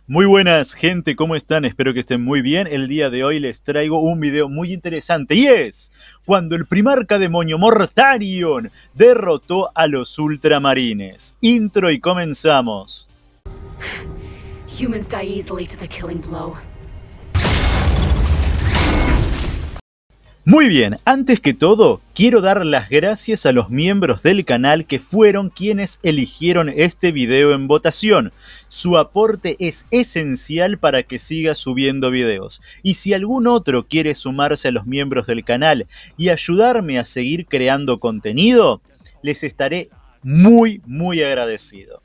Muy buenas gente, ¿cómo están? Espero que estén muy bien. El día de hoy les traigo un video muy interesante y es cuando el primarca demonio Mortarion derrotó a los ultramarines. Intro y comenzamos. Humans die easily to the killing blow. Muy bien, antes que todo, quiero dar las gracias a los miembros del canal que fueron quienes eligieron este video en votación. Su aporte es esencial para que siga subiendo videos. Y si algún otro quiere sumarse a los miembros del canal y ayudarme a seguir creando contenido, les estaré muy agradecido.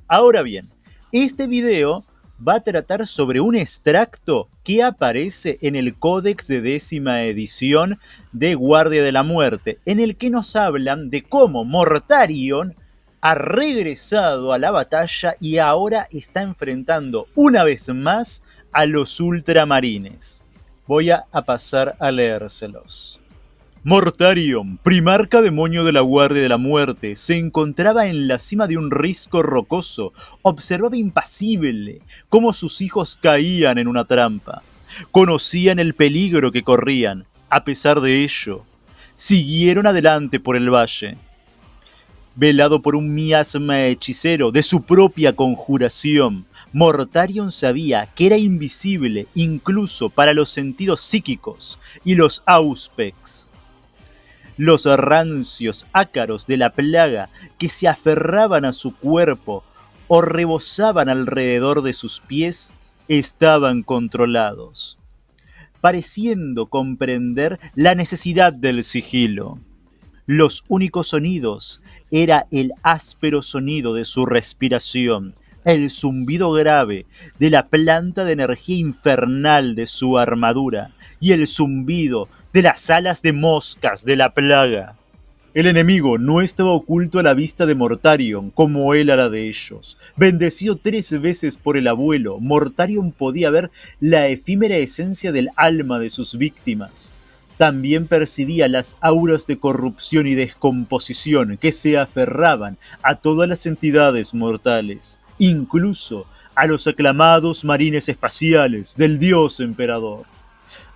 Ahora bien, este video va a tratar sobre un extracto que aparece en el Códex de 10ª edición de Guardia de la Muerte, en el que nos hablan de cómo Mortarion ha regresado a la batalla y ahora está enfrentando una vez más a los ultramarines. Voy a pasar a leérselos. Mortarion, primarca demonio de la Guardia de la Muerte, se encontraba en la cima de un risco rocoso. Observaba impasible cómo sus hijos caían en una trampa. Conocían el peligro que corrían. A pesar de ello, siguieron adelante por el valle. Velado por un miasma hechicero de su propia conjuración, Mortarion sabía que era invisible incluso para los sentidos psíquicos y los Auspex. Los rancios ácaros de la plaga que se aferraban a su cuerpo o rebosaban alrededor de sus pies estaban controlados, pareciendo comprender la necesidad del sigilo. Los únicos sonidos era el áspero sonido de su respiración, el zumbido grave de la planta de energía infernal de su armadura y el zumbido de las alas de moscas de la plaga. El enemigo no estaba oculto a la vista de Mortarion, como él a la de ellos. Bendecido 3 veces por el abuelo, Mortarion podía ver la efímera esencia del alma de sus víctimas. También percibía las auras de corrupción y descomposición que se aferraban a todas las entidades mortales, incluso a los aclamados marines espaciales del dios emperador.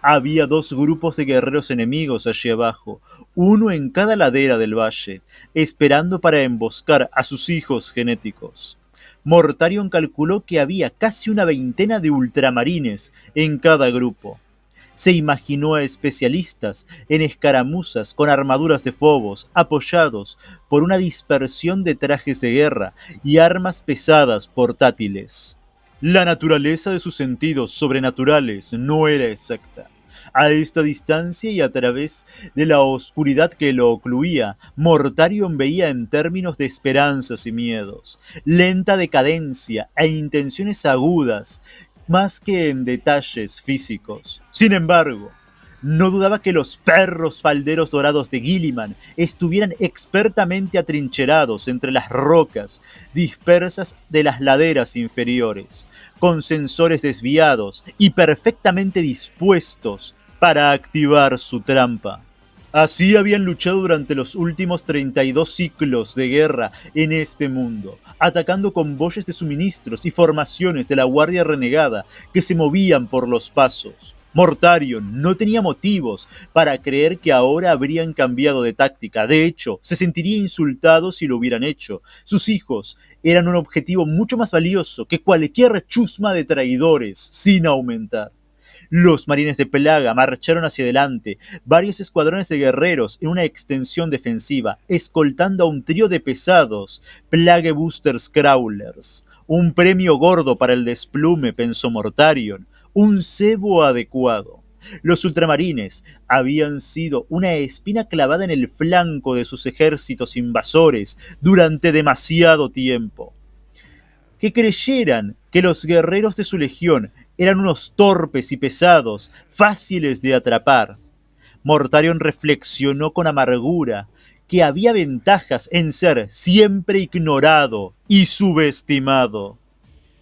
Había 2 grupos de guerreros enemigos allí abajo, uno en cada ladera del valle, esperando para emboscar a sus hijos genéticos. Mortarion calculó que había casi una veintena de ultramarines en cada grupo. Se imaginó a especialistas en escaramuzas con armaduras de Phobos, apoyados por una dispersión de trajes de guerra y armas pesadas portátiles. La naturaleza de sus sentidos sobrenaturales no era exacta. A esta distancia y a través de la oscuridad que lo ocluía, Mortarion veía en términos de esperanzas y miedos, lenta decadencia e intenciones agudas, más que en detalles físicos. Sin embargo, no dudaba que los perros falderos dorados de Guilliman estuvieran expertamente atrincherados entre las rocas dispersas de las laderas inferiores, con sensores desviados y perfectamente dispuestos para activar su trampa. Así habían luchado durante los últimos 32 ciclos de guerra en este mundo, atacando convoyes de suministros y formaciones de la Guardia Renegada que se movían por los pasos. Mortarion no tenía motivos para creer que ahora habrían cambiado de táctica. De hecho, se sentiría insultado si lo hubieran hecho. Sus hijos eran un objetivo mucho más valioso que cualquier chusma de traidores, sin aumentar. Los marines de Plaga marcharon hacia adelante, varios escuadrones de guerreros en una extensión defensiva, escoltando a un trío de pesados Plague Boosters Crawlers. Un premio gordo para el desplume, pensó Mortarion, un cebo adecuado. Los ultramarines habían sido una espina clavada en el flanco de sus ejércitos invasores durante demasiado tiempo. Que creyeran que los guerreros de su legión eran unos torpes y pesados, fáciles de atrapar. Mortarion reflexionó con amargura que había ventajas en ser siempre ignorado y subestimado.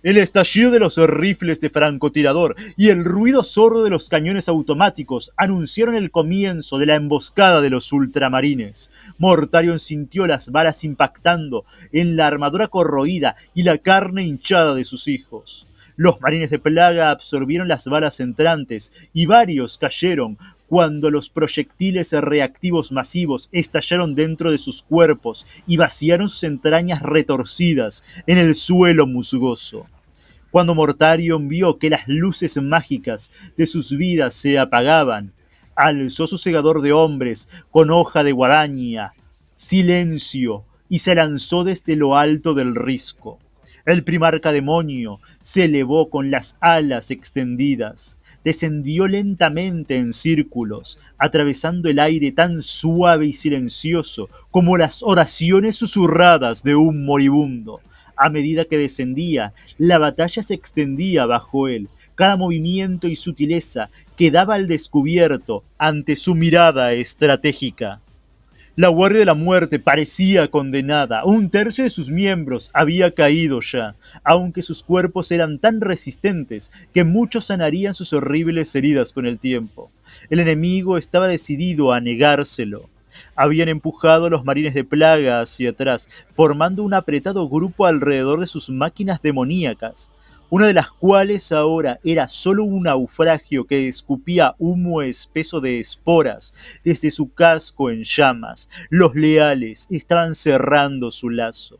El estallido de los rifles de francotirador y el ruido sordo de los cañones automáticos anunciaron el comienzo de la emboscada de los ultramarines. Mortarion sintió las balas impactando en la armadura corroída y la carne hinchada de sus hijos. Los marines de plaga absorbieron las balas entrantes y varios cayeron cuando los proyectiles reactivos masivos estallaron dentro de sus cuerpos y vaciaron sus entrañas retorcidas en el suelo musgoso. Cuando Mortarion vio que las luces mágicas de sus vidas se apagaban, alzó su segador de hombres con hoja de guadaña, silencio, y se lanzó desde lo alto del risco. El primarca demonio se elevó con las alas extendidas, descendió lentamente en círculos, atravesando el aire tan suave y silencioso como las oraciones susurradas de un moribundo. A medida que descendía, la batalla se extendía bajo él. Cada movimiento y sutileza quedaba al descubierto ante su mirada estratégica. La Guardia de la Muerte parecía condenada. Un tercio de sus miembros había caído ya, aunque sus cuerpos eran tan resistentes que muchos sanarían sus horribles heridas con el tiempo. El enemigo estaba decidido a negárselo. Habían empujado a los marines de plaga hacia atrás, formando un apretado grupo alrededor de sus máquinas demoníacas, una de las cuales ahora era solo un naufragio que escupía humo espeso de esporas desde su casco en llamas. Los leales estaban cerrando su lazo.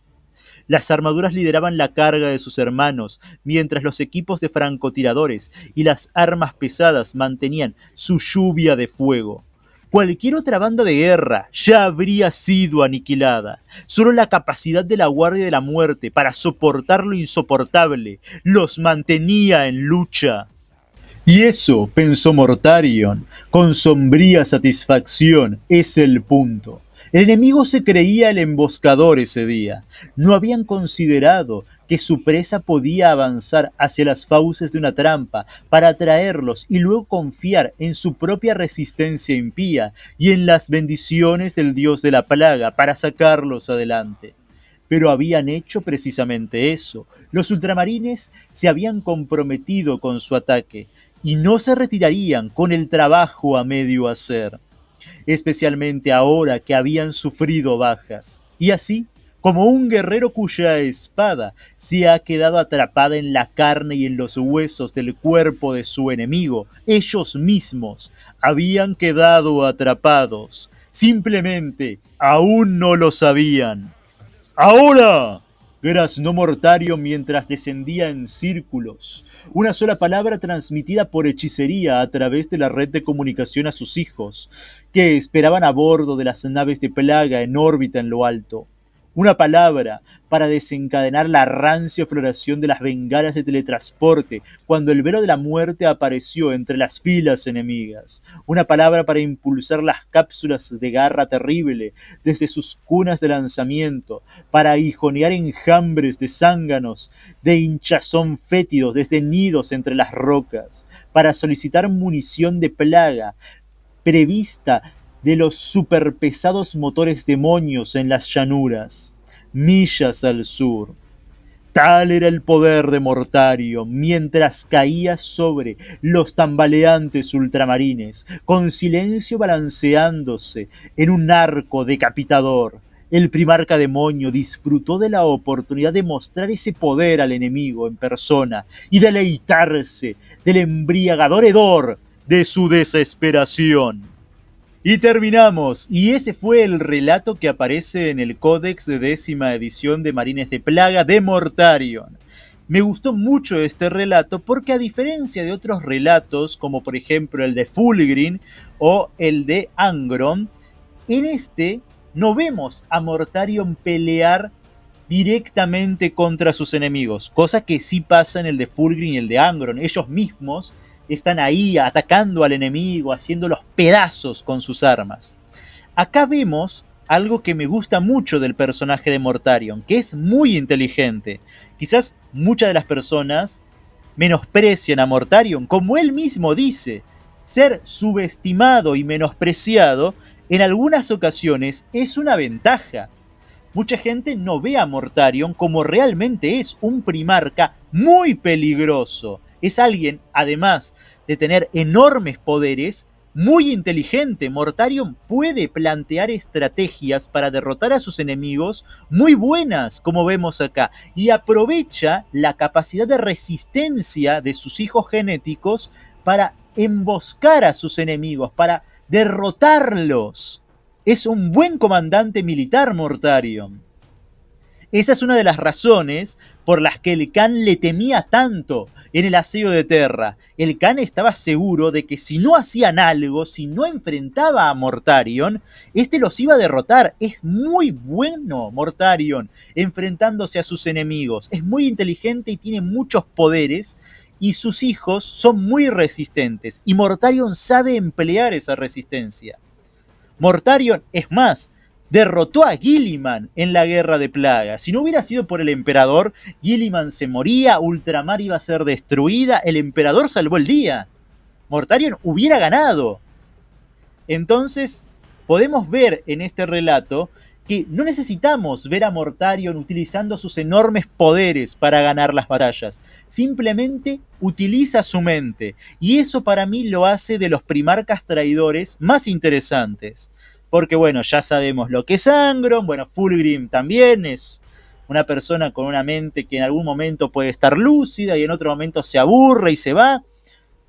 Las armaduras lideraban la carga de sus hermanos, mientras los equipos de francotiradores y las armas pesadas mantenían su lluvia de fuego. Cualquier otra banda de guerra ya habría sido aniquilada. Solo la capacidad de la Guardia de la Muerte para soportar lo insoportable los mantenía en lucha. Y eso, pensó Mortarion, con sombría satisfacción, es el punto. El enemigo se creía el emboscador ese día. No habían considerado que su presa podía avanzar hacia las fauces de una trampa para atraerlos y luego confiar en su propia resistencia impía y en las bendiciones del dios de la plaga para sacarlos adelante. Pero habían hecho precisamente eso. Los ultramarines se habían comprometido con su ataque y no se retirarían con el trabajo a medio hacer, especialmente ahora que habían sufrido bajas. Y así, como un guerrero cuya espada se ha quedado atrapada en la carne y en los huesos del cuerpo de su enemigo, ellos mismos habían quedado atrapados. Simplemente aún no lo sabían. ¡Ahora!, graznó Mortarion mientras descendía en círculos. Una sola palabra transmitida por hechicería a través de la red de comunicación a sus hijos, que esperaban a bordo de las naves de plaga en órbita en lo alto. Una palabra para desencadenar la rancia floración de las bengalas de teletransporte cuando el velo de la muerte apareció entre las filas enemigas. Una palabra para impulsar las cápsulas de garra terrible desde sus cunas de lanzamiento, para aguijonear enjambres de zánganos de hinchazón fétidos desde nidos entre las rocas, para solicitar munición de plaga prevista de los superpesados motores demonios en las llanuras, millas al sur. Tal era el poder de Mortarion mientras caía sobre los tambaleantes ultramarines, con silencio balanceándose en un arco decapitador. El primarca demonio disfrutó de la oportunidad de mostrar ese poder al enemigo en persona y deleitarse del embriagador hedor de su desesperación. Y terminamos, y ese fue el relato que aparece en el Códex de 10ª edición de Marines de Plaga de Mortarion. Me gustó mucho este relato porque, a diferencia de otros relatos, como por ejemplo el de Fulgrim o el de Angron, en este no vemos a Mortarion pelear directamente contra sus enemigos, cosa que sí pasa en el de Fulgrim y el de Angron. Ellos mismos están ahí atacando al enemigo, haciéndolos pedazos con sus armas. Acá vemos algo que me gusta mucho del personaje de Mortarion, que es muy inteligente. Quizás muchas de las personas menosprecian a Mortarion, como él mismo dice. Ser subestimado y menospreciado en algunas ocasiones es una ventaja. Mucha gente no ve a Mortarion como realmente es, un primarca muy peligroso. Es alguien, además de tener enormes poderes, muy inteligente. Mortarion puede plantear estrategias para derrotar a sus enemigos muy buenas, como vemos acá, y aprovecha la capacidad de resistencia de sus hijos genéticos para emboscar a sus enemigos, para derrotarlos. Es un buen comandante militar, Mortarion. Esa es una de las razones por las que el Khan le temía tanto en el asedio de Terra. El Khan estaba seguro de que si no hacían algo, si no enfrentaba a Mortarion, este los iba a derrotar. Es muy bueno Mortarion enfrentándose a sus enemigos. Es muy inteligente y tiene muchos poderes. Y sus hijos son muy resistentes. Y Mortarion sabe emplear esa resistencia. Mortarion, es más, derrotó a Guilliman en la Guerra de Plaga. Si no hubiera sido por el emperador, Guilliman se moría, Ultramar iba a ser destruida, el emperador salvó el día. Mortarion hubiera ganado. Entonces, podemos ver en este relato que no necesitamos ver a Mortarion utilizando sus enormes poderes para ganar las batallas. Simplemente utiliza su mente. Y eso para mí lo hace de los primarcas traidores más interesantes. Porque bueno, ya sabemos lo que es Angron. Bueno, Fulgrim también es una persona con una mente que en algún momento puede estar lúcida y en otro momento se aburre y se va.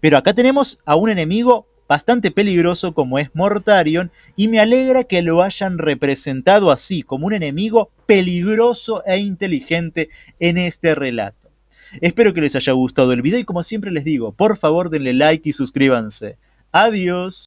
Pero acá tenemos a un enemigo bastante peligroso como es Mortarion, y me alegra que lo hayan representado así, como un enemigo peligroso e inteligente en este relato. Espero que les haya gustado el video y como siempre les digo, por favor denle like y suscríbanse. Adiós.